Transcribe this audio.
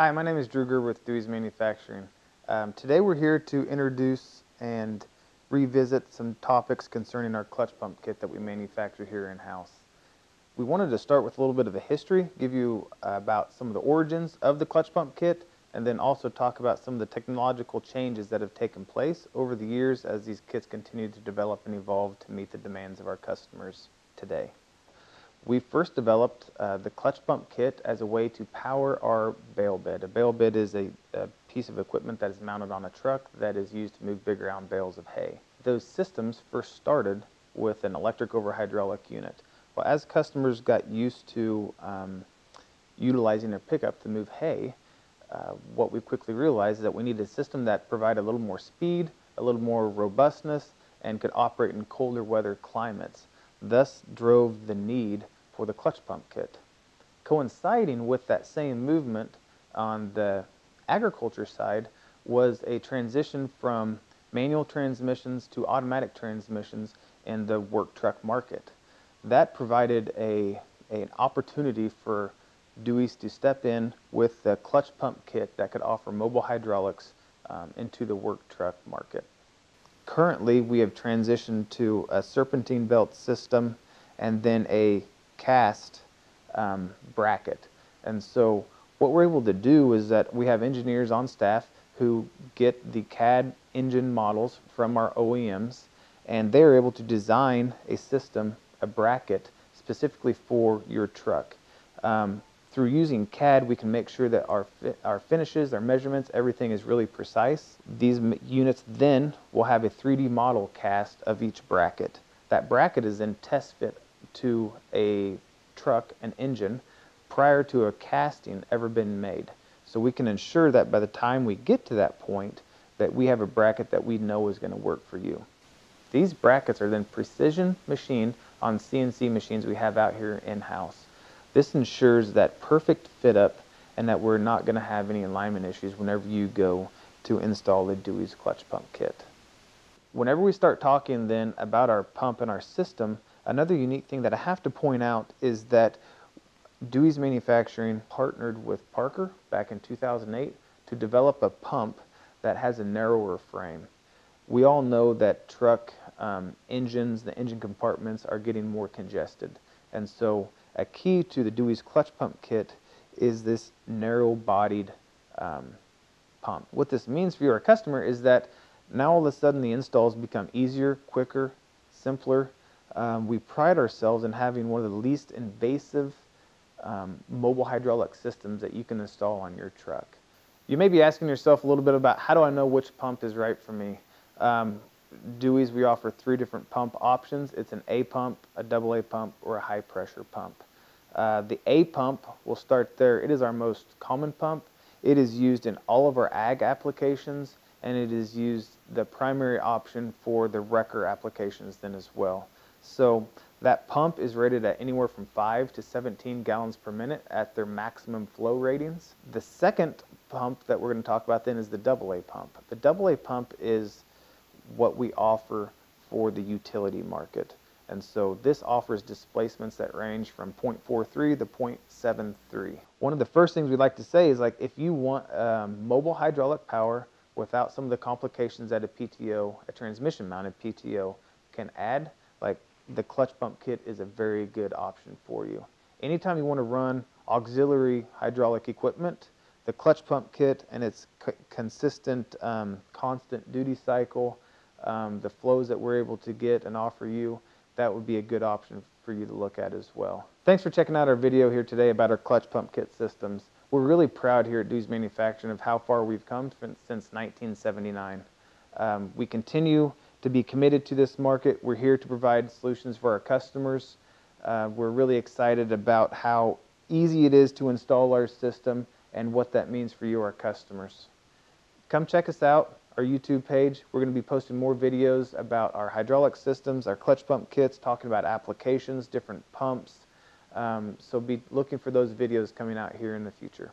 Hi, my name is Druger with DewEze Manufacturing. Today we're here to introduce and revisit some topics concerning our clutch pump kit that we manufacture here in-house. We wanted to start with a little bit of a history, give you about some of the origins of the clutch pump kit, and then also talk about some of the technological changes that have taken place over the years as these kits continue to develop and evolve to meet the demands of our customers today. We first developed the clutch pump kit as a way to power our bale bed. A bale bed is a piece of equipment that is mounted on a truck that is used to move big round bales of hay. Those systems first started with an electric over hydraulic unit. Well, as customers got used to utilizing their pickup to move hay, what we quickly realized is that we needed a system that provided a little more speed, a little more robustness, and could operate in colder weather climates. Thus drove the need for the clutch pump kit. Coinciding with that same movement on the agriculture side was a transition from manual transmissions to automatic transmissions in the work truck market. That provided an opportunity for DewEze to step in with the clutch pump kit that could offer mobile hydraulics into the work truck market. Currently, we have transitioned to a serpentine belt system and then a cast bracket. And so what we're able to do is that we have engineers on staff who get the CAD engine models from our OEMs, and they're able to design a system, a bracket, specifically for your truck. Through using CAD, we can make sure that our finishes, our measurements, everything is really precise. These units then will have a 3D model cast of each bracket. That bracket is then test fit to a truck, an engine, prior to a casting ever been made. So we can ensure that by the time we get to that point, that we have a bracket that we know is going to work for you. These brackets are then precision machined on CNC machines we have out here in-house. This ensures that perfect fit up and that we're not going to have any alignment issues whenever you go to install the DewEze Clutch Pump Kit. Whenever we start talking then about our pump and our system, another unique thing that I have to point out is that DewEze Manufacturing partnered with Parker back in 2008 to develop a pump that has a narrower frame. We all know that truck engines, the engine compartments are getting more congested, and so a key to the DewEze Clutch Pump Kit is this narrow-bodied pump. What this means for your customer is that now all of a sudden the installs become easier, quicker, simpler. We pride ourselves in having one of the least invasive mobile hydraulic systems that you can install on your truck. You may be asking yourself a little bit about, how do I know which pump is right for me? DewEze, we offer 3 different pump options. It's an A pump, a AA pump, or a high pressure pump. The A pump, we'll start there. It is our most common pump. It is used in all of our ag applications, and it is used the primary option for the wrecker applications then as well. So that pump is rated at anywhere from 5 to 17 gallons per minute at their maximum flow ratings. The second pump that we're going to talk about then is the AA pump. The AA pump is what we offer for the utility market, and so this offers displacements that range from 0.43 to 0.73. One of the first things we'd like to say is, like, if you want mobile hydraulic power without some of the complications that a PTO, a transmission mounted PTO, can add, like, the clutch pump kit is a very good option for you. Anytime you want to run auxiliary hydraulic equipment, the clutch pump kit and its consistent constant duty cycle, the flows that we're able to get and offer you, that would be a good option for you to look at as well. Thanks for checking out our video here today about our clutch pump kit systems. We're really proud here at DewEze Manufacturing of how far we've come since 1979. We continue to be committed to this market. We're here to provide solutions for our customers. We're really excited about how easy it is to install our system and what that means for you, our customers. Come check us out, our YouTube page. We're going to be posting more videos about our hydraulic systems, our clutch pump kits, talking about applications, different pumps. So be looking for those videos coming out here in the future.